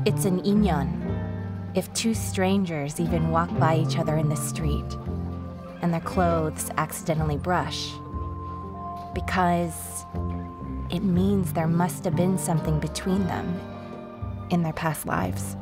It's an inyon. If two strangers even walk by each other in the street, and their clothes accidentally brush, because it means there must have been something between them in their past lives.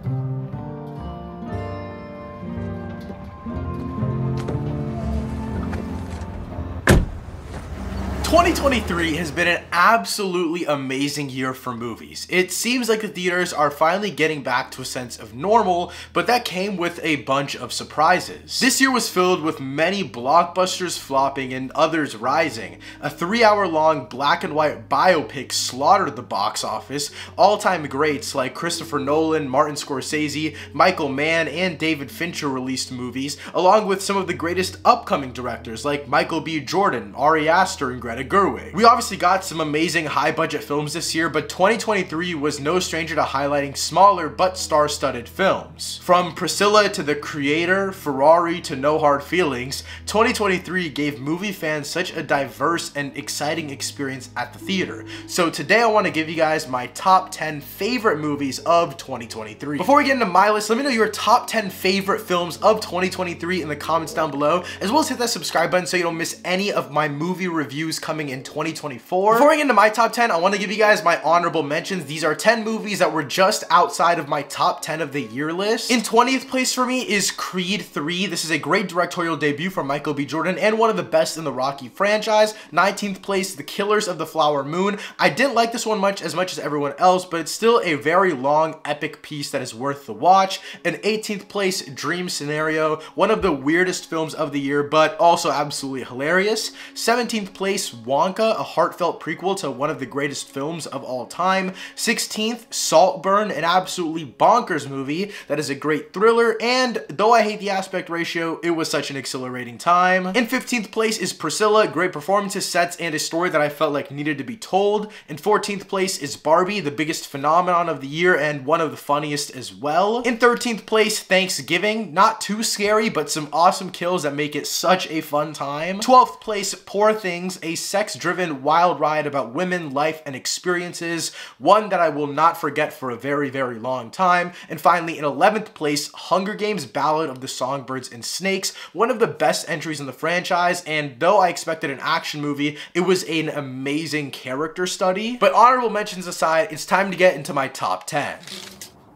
2023 has been an absolutely amazing year for movies. It seems like the theaters are finally getting back to a sense of normal, but that came with a bunch of surprises. This year was filled with many blockbusters flopping and others rising. A 3-hour-long black and white biopic slaughtered the box office. All-time greats like Christopher Nolan, Martin Scorsese, Michael Mann, and David Fincher released movies, along with some of the greatest upcoming directors like Michael B. Jordan, Ari Aster, and Greta Gerwig. We obviously got some amazing high-budget films this year, but 2023 was no stranger to highlighting smaller but star-studded films. From Priscilla to The Creator, Ferrari to No Hard Feelings, 2023 gave movie fans such a diverse and exciting experience at the theater. So today I want to give you guys my top 10 favorite movies of 2023. Before we get into my list, let me know your top 10 favorite films of 2023 in the comments down below, as well as hit that subscribe button so you don't miss any of my movie reviews coming in 2024. Before we get into my top 10, I want to give you guys my honorable mentions. These are 10 movies that were just outside of my top 10 of the year list. In 20th place for me is Creed 3. This is a great directorial debut from Michael B. Jordan and one of the best in the Rocky franchise. 19th place, The Killers of the Flower Moon. I didn't like this one much as everyone else, but it's still a very long, epic piece that is worth the watch. In 18th place, Dream Scenario, one of the weirdest films of the year, but also absolutely hilarious. 17th place, Wonka, a heartfelt prequel to one of the greatest films of all time. 16th, Saltburn, an absolutely bonkers movie that is a great thriller, and though I hate the aspect ratio, it was such an exhilarating time. In 15th place is Priscilla, great performances, sets, and a story that I felt like needed to be told. In 14th place is Barbie, the biggest phenomenon of the year and one of the funniest as well. In 13th place, Thanksgiving, not too scary, but some awesome kills that make it such a fun time. 12th place, Poor Things, a sex-driven wild ride about women, life, and experiences, one that I will not forget for a very, very long time. And finally, in 11th place, Hunger Games: Ballad of the Songbirds and Snakes, one of the best entries in the franchise, and though I expected an action movie, it was an amazing character study. But honorable mentions aside, it's time to get into my top 10.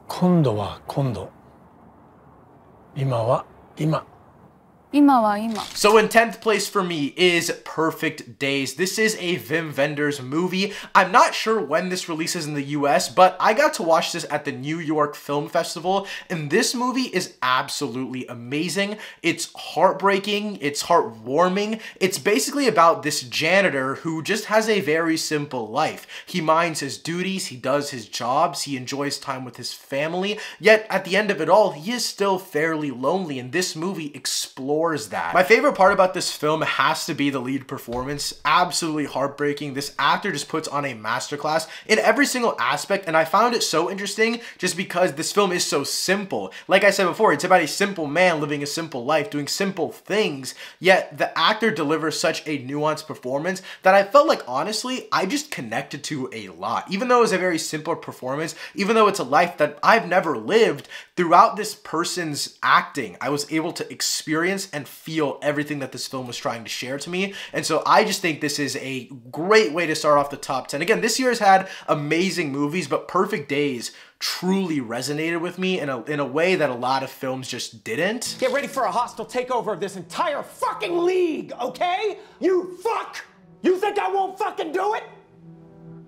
今度は今度。今は今。So in 10th place for me is Perfect Days. This is a Wim Wenders movie. I'm not sure when this releases in the US, but I got to watch this at the New York Film Festival, and this movie is absolutely amazing. It's heartbreaking, it's heartwarming. It's basically about this janitor who just has a very simple life. He minds his duties, he does his jobs, he enjoys time with his family, yet at the end of it all, he is still fairly lonely, and this movie explores that. My favorite part about this film has to be the lead performance. Absolutely heartbreaking. This actor just puts on a masterclass in every single aspect, and I found it so interesting just because this film is so simple. Like I said before, it's about a simple man living a simple life, doing simple things, yet the actor delivers such a nuanced performance that I felt like, honestly, I just connected to a lot. Even though it was a very simple performance, even though it's a life that I've never lived, throughout this person's acting, I was able to experience and feel everything that this film was trying to share to me. And so I just think this is a great way to start off the top 10. Again, this year has had amazing movies, but Perfect Days truly resonated with me in a way that a lot of films just didn't. Get ready for a hostile takeover of this entire fucking league, okay? You fuck! You think I won't fucking do it?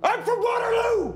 I'm from Waterloo,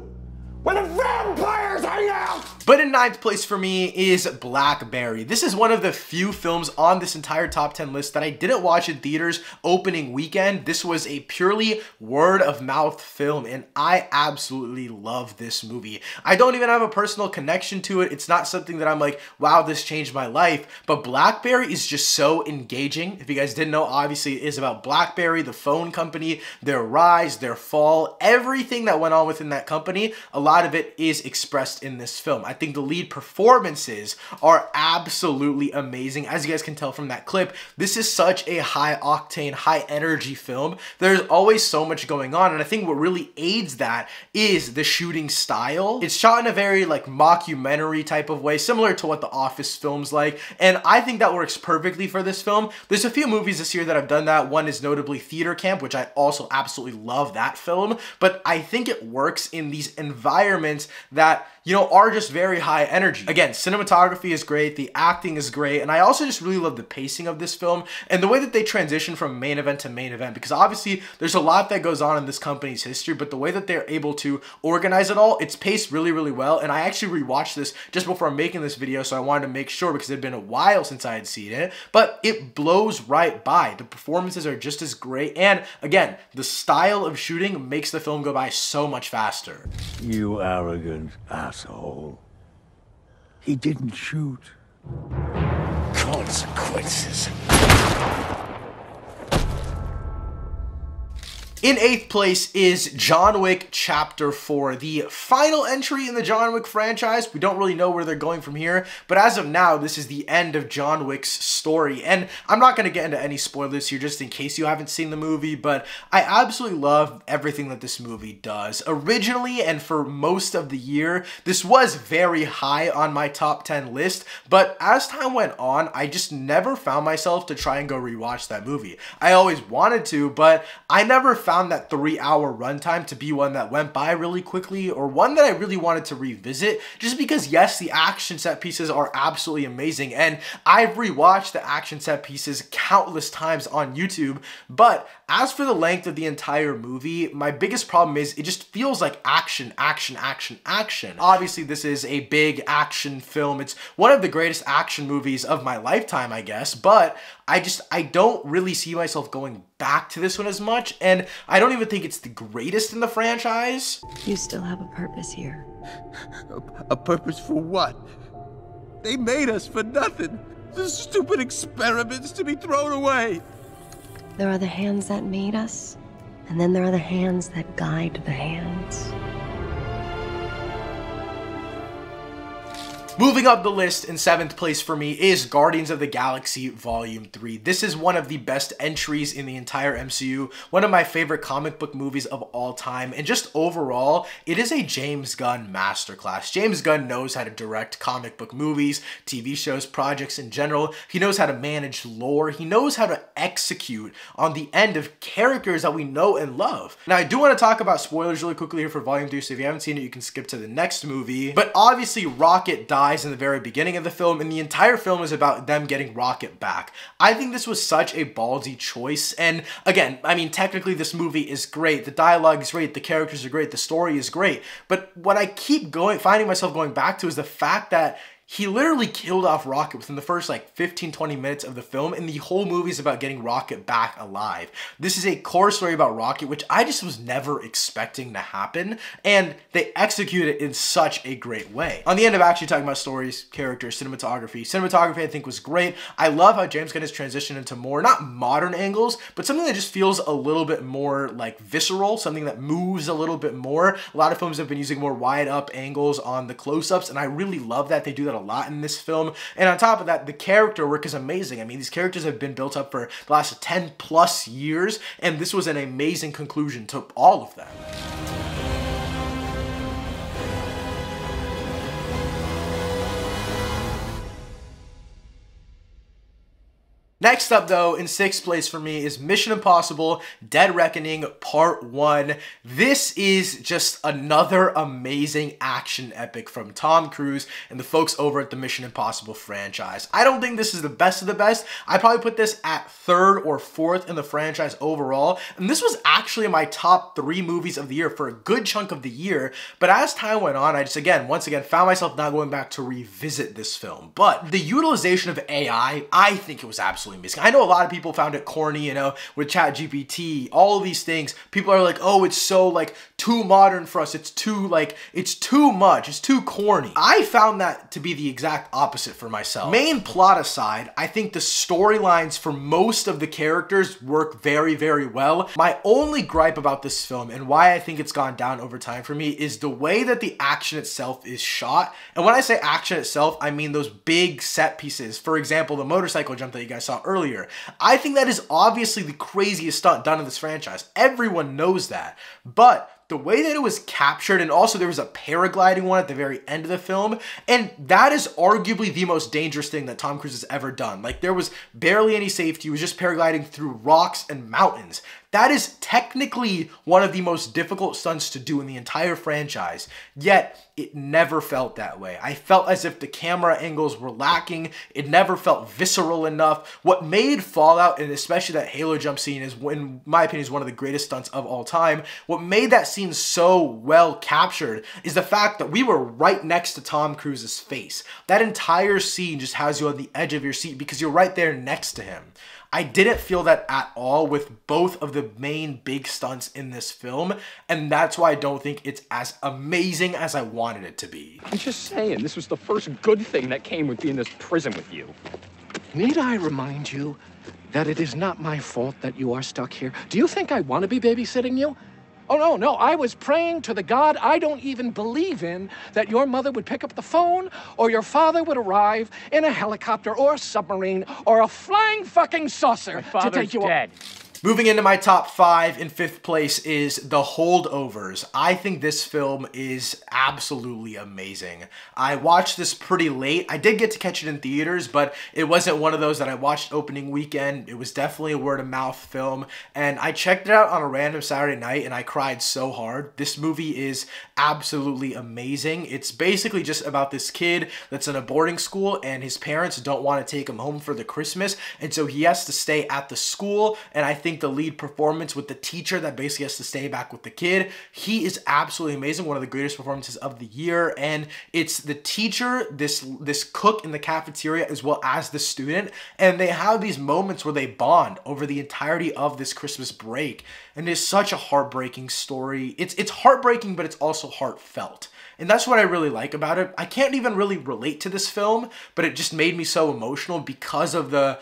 where the vampires hang out! But in 9th place for me is Blackberry. This is one of the few films on this entire top 10 list that I didn't watch in theaters opening weekend. This was a purely word of mouth film, and I absolutely love this movie. I don't even have a personal connection to it. It's not something that I'm like, wow, this changed my life. But Blackberry is just so engaging. If you guys didn't know, obviously it is about Blackberry, the phone company, their rise, their fall, everything that went on within that company. A lot of it is expressed in this film. I think the lead performances are absolutely amazing. As you guys can tell from that clip, this is such a high octane, high energy film. There's always so much going on, and I think what really aids that is the shooting style. It's shot in a very like mockumentary type of way, similar to what The Office films like, and I think that works perfectly for this film. There's a few movies this year that have done that. One is notably Theater Camp, which I also absolutely love that film, but I think it works in these environments that, you know, are just very high energy. Again, cinematography is great, the acting is great, and I also just really love the pacing of this film and the way that they transition from main event to main event, because obviously there's a lot that goes on in this company's history, but the way that they're able to organize it all, it's paced really, really well. And I actually rewatched this just before making this video, so I wanted to make sure because it had been a while since I had seen it, but it blows right by. The performances are just as great, and again, the style of shooting makes the film go by so much faster. You arrogant asshole. He didn't shoot. Consequences. In 8th place is John Wick Chapter 4, the final entry in the John Wick franchise. We don't really know where they're going from here, but as of now, this is the end of John Wick's story. And I'm not going to get into any spoilers here just in case you haven't seen the movie, but I absolutely love everything that this movie does. Originally, and for most of the year, this was very high on my top 10 list, but as time went on, I just never found myself to try and go rewatch that movie. I always wanted to, but I never found that 3-hour runtime to be one that went by really quickly, or one that I really wanted to revisit, just because yes, the action set pieces are absolutely amazing, and I've rewatched the action set pieces countless times on YouTube, but as for the length of the entire movie, my biggest problem is it just feels like action, action, action, action. Obviously, this is a big action film. It's one of the greatest action movies of my lifetime, I guess, but I don't really see myself going back to this one as much, and I don't even think it's the greatest in the franchise. You still have a purpose here. A purpose for what? They made us for nothing. The stupid experiments to be thrown away. There are the hands that made us, and then there are the hands that guide the hands. Moving up the list in 7th place for me is Guardians of the Galaxy Volume 3. This is one of the best entries in the entire MCU, one of my favorite comic book movies of all time, and just overall, it is a James Gunn masterclass. James Gunn knows how to direct comic book movies, TV shows, projects in general. He knows how to manage lore. He knows how to execute on the end of characters that we know and love. Now, I do want to talk about spoilers really quickly here for Volume 3, so if you haven't seen it, you can skip to the next movie. But obviously, Rocket dies in the very beginning of the film, and the entire film is about them getting Rocket back. I think this was such a ballsy choice, and again, I mean, technically this movie is great, the dialogue is great, the characters are great, the story is great, but what I keep finding myself going back to is the fact that he literally killed off Rocket within the first like 15-20 minutes of the film, and the whole movie is about getting Rocket back alive. This is a core story about Rocket, which I just was never expecting to happen, and they execute it in such a great way. On the end of actually talking about stories, characters, cinematography I think was great. I love how James Gunn has transitioned into more, not modern angles, but something that just feels a little bit more like visceral, something that moves a little bit more. A lot of films have been using more wide up angles on the close-ups, and I really love that they do that a lot in this film. And on top of that, the character work is amazing. I mean, these characters have been built up for the last 10 plus years, and this was an amazing conclusion to all of them. Next up though, in 6th place for me is Mission Impossible Dead Reckoning Part 1. This is just another amazing action epic from Tom Cruise and the folks over at the Mission Impossible franchise. I don't think this is the best of the best. I'd probably put this at 3rd or 4th in the franchise overall, and this was actually my top 3 movies of the year for a good chunk of the year, but as time went on, I just once again found myself not going back to revisit this film. But the utilization of AI, I think it was absolutely absolutely amazing. I know a lot of people found it corny, you know, with ChatGPT, all of these things. People are like, oh, it's so like too modern for us. It's too like, it's too much. It's too corny. I found that to be the exact opposite for myself. Main plot aside, I think the storylines for most of the characters work very, very well. My only gripe about this film and why I think it's gone down over time for me is the way that the action itself is shot. And when I say action itself, I mean those big set pieces. For example, the motorcycle jump that you guys saw earlier. I think that is obviously the craziest stunt done in this franchise. Everyone knows that. But the way that it was captured, and also there was a paragliding one at the very end of the film, and that is arguably the most dangerous thing that Tom Cruise has ever done. Like, there was barely any safety. He was just paragliding through rocks and mountains. That is technically one of the most difficult stunts to do in the entire franchise, yet it never felt that way. I felt as if the camera angles were lacking. It never felt visceral enough. What made Fallout, and especially that Halo jump scene, is, in my opinion, is one of the greatest stunts of all time. What made that scene so well captured is the fact that we were right next to Tom Cruise's face. That entire scene just has you on the edge of your seat because you're right there next to him. I didn't feel that at all with both of the main big stunts in this film, and that's why I don't think it's as amazing as I wanted it to be. I'm just saying, this was the first good thing that came with being in this prison with you. Need I remind you that it is not my fault that you are stuck here? Do you think I want to be babysitting you? Oh, no, I was praying to the God I don't even believe in that your mother would pick up the phone or your father would arrive in a helicopter or a submarine or a flying fucking saucer to take you dead. Moving into my top 5, in 5th place is The Holdovers. I think this film is absolutely amazing. I watched this pretty late. I did get to catch it in theaters, but it wasn't one of those that I watched opening weekend. It was definitely a word-of-mouth film, and I checked it out on a random Saturday night, and I cried so hard. This movie is absolutely amazing. It's basically just about this kid that's in a boarding school, and his parents don't want to take him home for the Christmas, and so he has to stay at the school, and I think the lead performance with the teacher that basically has to stay back with the kid, he is absolutely amazing. One of the greatest performances of the year. And it's the teacher, this cook in the cafeteria, as well as the student, and they have these moments where they bond over the entirety of this Christmas break. And it's such a heartbreaking story. It's heartbreaking, but it's also heartfelt. And that's what I really like about it. I can't even really relate to this film, but it just made me so emotional because of the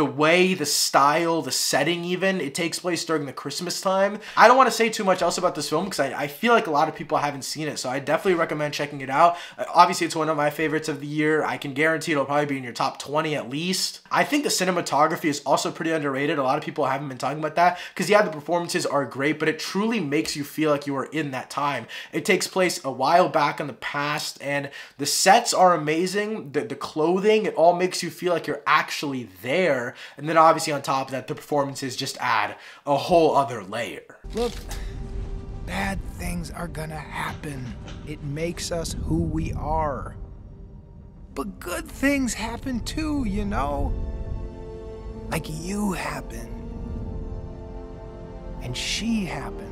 way, the style, the setting even. It takes place during the Christmas time. I don't want to say too much else about this film because I feel like a lot of people haven't seen it, so I definitely recommend checking it out. Obviously, it's one of my favorites of the year. I can guarantee it'll probably be in your top 20 at least. I think the cinematography is also pretty underrated. A lot of people haven't been talking about that because, yeah, the performances are great, but it truly makes you feel like you are in that time. It takes place a while back in the past, and the sets are amazing. The clothing, it all makes you feel like you're actually there. And then obviously on top of that, the performances just add a whole other layer. Look, bad things are gonna happen. It makes us who we are. But good things happen too, you know? Like you happen. And she happened.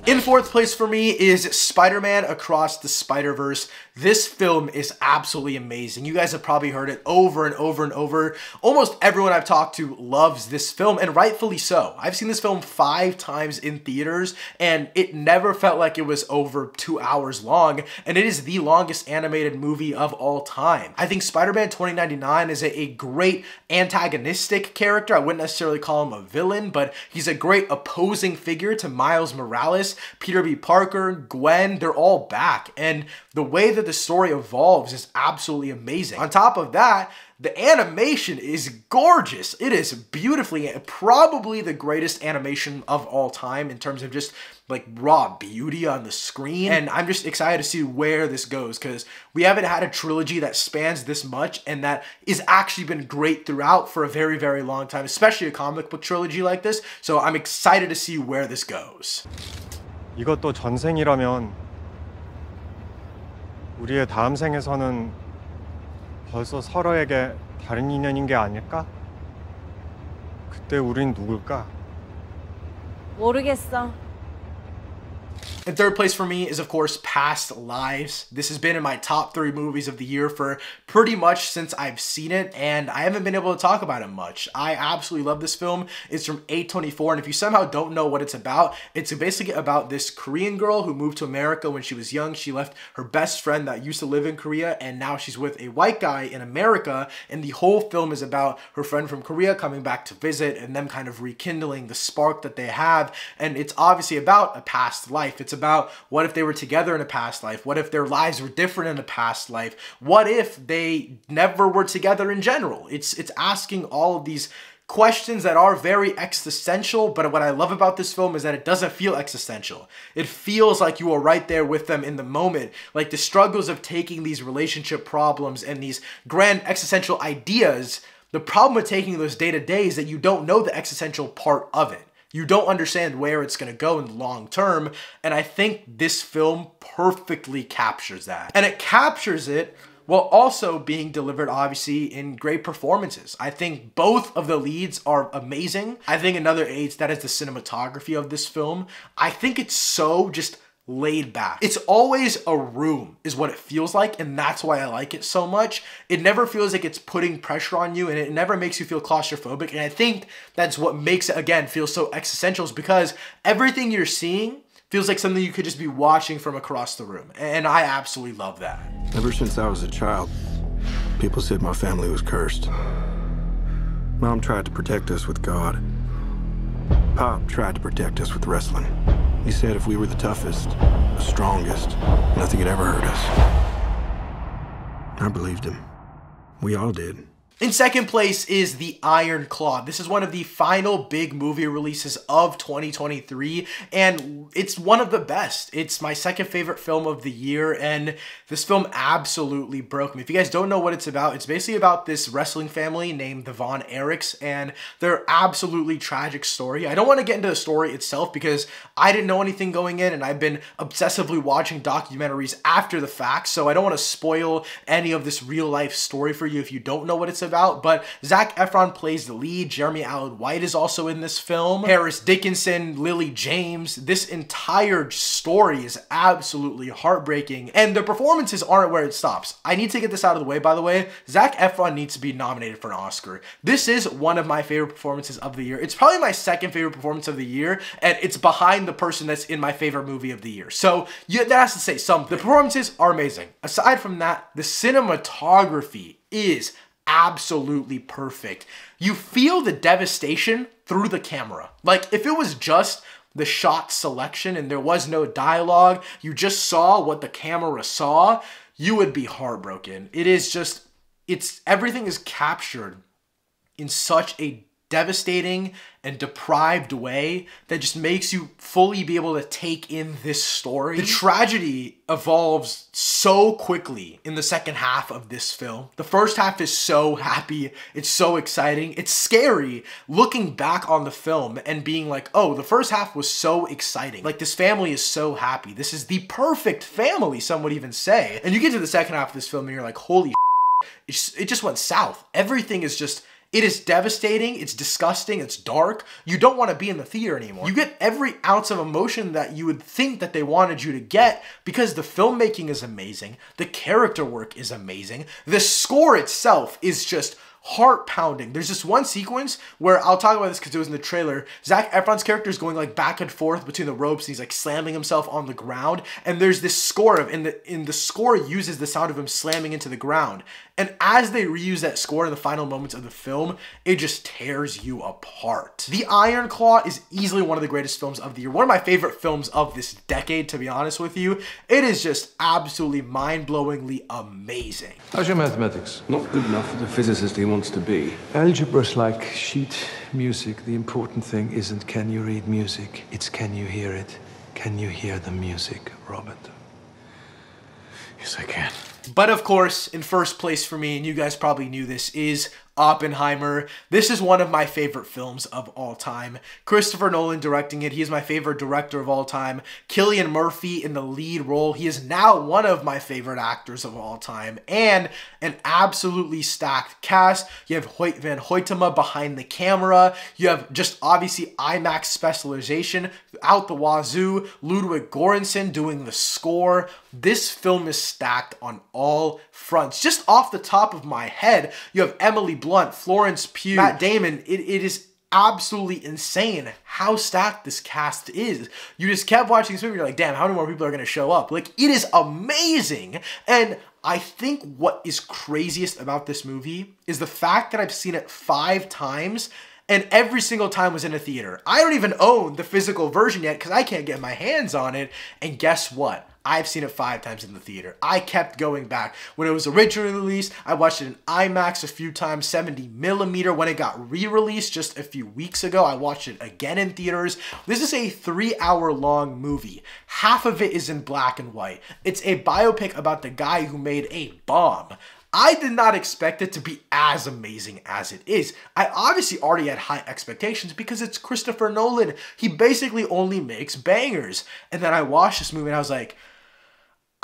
In 4th place for me is Spider-Man Across the Spider-Verse. This film is absolutely amazing. You guys have probably heard it over and over and over. Almost everyone I've talked to loves this film, and rightfully so. I've seen this film 5 times in theaters, and it never felt like it was over 2 hours long, and it is the longest animated movie of all time. I think Spider-Man 2099 is a great antagonistic character. I wouldn't necessarily call him a villain, but he's a great opposing figure to Miles Morales. Peter B. Parker, Gwen, they're all back, and the way that the story evolves is absolutely amazing. On top of that, the animation is gorgeous. It is beautifully, probably the greatest animation of all time in terms of just like raw beauty on the screen. And I'm just excited to see where this goes because we haven't had a trilogy that spans this much and that is actually been great throughout for a very, very long time, especially a comic book trilogy like this. So I'm excited to see where this goes. 이것도 전생이라면 우리의 다음 생에서는 벌써 서로에게 다른 인연인 게 아닐까? 그때 우린 누굴까? 모르겠어. In third place for me is, of course, Past Lives. This has been in my top 3 movies of the year for pretty much since I've seen it, and I haven't been able to talk about it much. I absolutely love this film. It's from A24, and if you somehow don't know what it's basically about this Korean girl who moved to America when she was young. She left her best friend that used to live in Korea, and now she's with a white guy in America, and the whole film is about her friend from Korea coming back to visit and them kind of rekindling the spark that they have. And it's obviously about a past life. It's about what if they were together in a past life? What if their lives were different in a past life? What if they never were together in general? It's asking all of these questions that are very existential, but what I love about this film is that it doesn't feel existential. It feels like you are right there with them in the moment. Like the struggles of taking these relationship problems and these grand existential ideas, the problem with taking those day to day is that you don't know the existential part of it. You don't understand where it's going to go in the long term, and I think this film perfectly captures that. And it captures it while also being delivered, obviously, in great performances. I think both of the leads are amazing. I think another aid that is the cinematography of this film. I think it's so just laid back. It's always a room is what it feels like, and that's why I like it so much. It never feels like it's putting pressure on you, and it never makes you feel claustrophobic, and I think that's what makes it, again, feel so existential, is because everything you're seeing feels like something you could just be watching from across the room, and I absolutely love that. Ever since I was a child, people said my family was cursed. Mom tried to protect us with God. Pop tried to protect us with wrestling. He said if we were the toughest, the strongest, nothing could ever hurt us. I believed him. We all did. In second place is The Iron Claw. This is one of the final big movie releases of 2023, and it's one of the best. It's my second favorite film of the year, and this film absolutely broke me. If you guys don't know what it's basically about this wrestling family named the Von Erichs and their absolutely tragic story. I don't want to get into the story itself because I didn't know anything going in, and I've been obsessively watching documentaries after the fact, so I don't want to spoil any of this real life story for you if you don't know what it's about. But Zac Efron plays the lead. Jeremy Allen White is also in this film. Harris Dickinson, Lily James. This entire story is absolutely heartbreaking, and the performances aren't where it stops. I need to get this out of the way, by the way. Zac Efron needs to be nominated for an Oscar. This is one of my favorite performances of the year. It's probably my second favorite performance of the year, and it's behind the person that's in my favorite movie of the year. So that has to say something. The performances are amazing. Aside from that, the cinematography is absolutely perfect. You feel the devastation through the camera. Like if it was just the shot selection and there was no dialogue, you just saw what the camera saw, you would be heartbroken. It is just, everything is captured in such a devastating and deprived way that just makes you fully be able to take in this story. The tragedy evolves so quickly in the second half of this film. The first half is so happy, it's so exciting, it's scary looking back on the film and being like, oh, the first half was so exciting. Like this family is so happy. This is the perfect family, some would even say. And you get to the second half of this film and you're like, holy shit, it just went south. Everything is just, it is devastating, it's disgusting, it's dark. You don't want to be in the theater anymore. You get every ounce of emotion that you would think that they wanted you to get because the filmmaking is amazing, the character work is amazing, the score itself is just heart-pounding. There's this one sequence where, I'll talk about this because it was in the trailer, Zac Efron's character is going like back and forth between the ropes and he's like slamming himself on the ground, and there's this score of, in the score uses the sound of him slamming into the ground, and as they reuse that score in the final moments of the film, it just tears you apart. The Iron Claw is easily one of the greatest films of the year, one of my favorite films of this decade, to be honest with you. It is just absolutely mind-blowingly amazing. How's your mathematics? Not good enough for the physicist he wants to be. Algebra's like sheet music. The important thing isn't can you read music, it's can you hear it. Can you hear the music, Robert? Yes, I can. But of course, in first place for me, and you guys probably knew this, is Oppenheimer. This is one of my favorite films of all time. Christopher Nolan directing it. He is my favorite director of all time. Cillian Murphy in the lead role. He is now one of my favorite actors of all time. And an absolutely stacked cast. You have Hoyt van Hoytema behind the camera. You have just obviously IMAX specialization out the wazoo. Ludwig Göransson doing the score. This film is stacked on all fronts. Just off the top of my head, you have Emily Blunt, Florence Pugh, Matt Damon. It is absolutely insane how stacked this cast is. You just kept watching this movie, you're like, damn, how many more people are going to show up? Like, it is amazing. And I think what is craziest about this movie is the fact that I've seen it 5 times, and every single time was in a theater. I don't even own the physical version yet because I can't get my hands on it. And guess what? I've seen it 5 times in the theater. I kept going back. When it was originally released, I watched it in IMAX a few times, 70mm. When it got re-released just a few weeks ago, I watched it again in theaters. This is a 3-hour-long movie. Half of it is in black and white. It's a biopic about the guy who made a bomb. I did not expect it to be as amazing as it is. I obviously already had high expectations because it's Christopher Nolan. He basically only makes bangers. And then I watched this movie and I was like,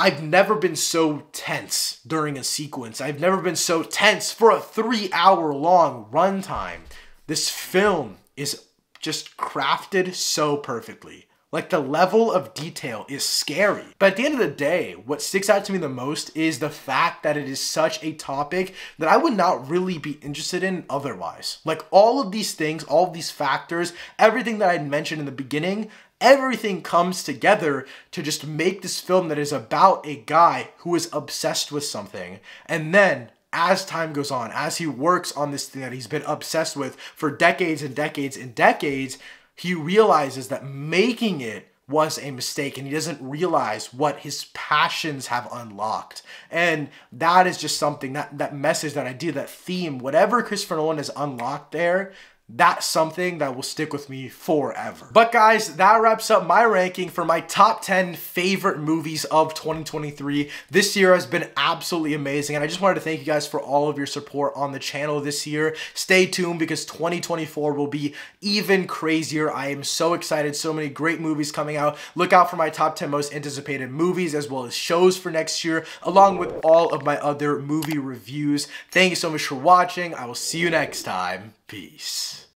I've never been so tense during a sequence. I've never been so tense for a 3-hour-long runtime. This film is just crafted so perfectly. Like, the level of detail is scary. But at the end of the day, what sticks out to me the most is the fact that it is such a topic that I would not really be interested in otherwise. Like, all of these things, all of these factors, everything that I mentioned in the beginning, everything comes together to just make this film that is about a guy who is obsessed with something. And then, as time goes on, as he works on this thing that he's been obsessed with for decades and decades and decades, he realizes that making it was a mistake and he doesn't realize what his passions have unlocked. And that is just something, that message, that idea, that theme, whatever Christopher Nolan has unlocked there, that's something that will stick with me forever. But guys, that wraps up my ranking for my top 10 favorite movies of 2023. This year has been absolutely amazing, and I just wanted to thank you guys for all of your support on the channel this year. Stay tuned because 2024 will be even crazier. I am so excited. So many great movies coming out. Look out for my top 10 most anticipated movies as well as shows for next year, along with all of my other movie reviews. Thank you so much for watching. I will see you next time. Peace.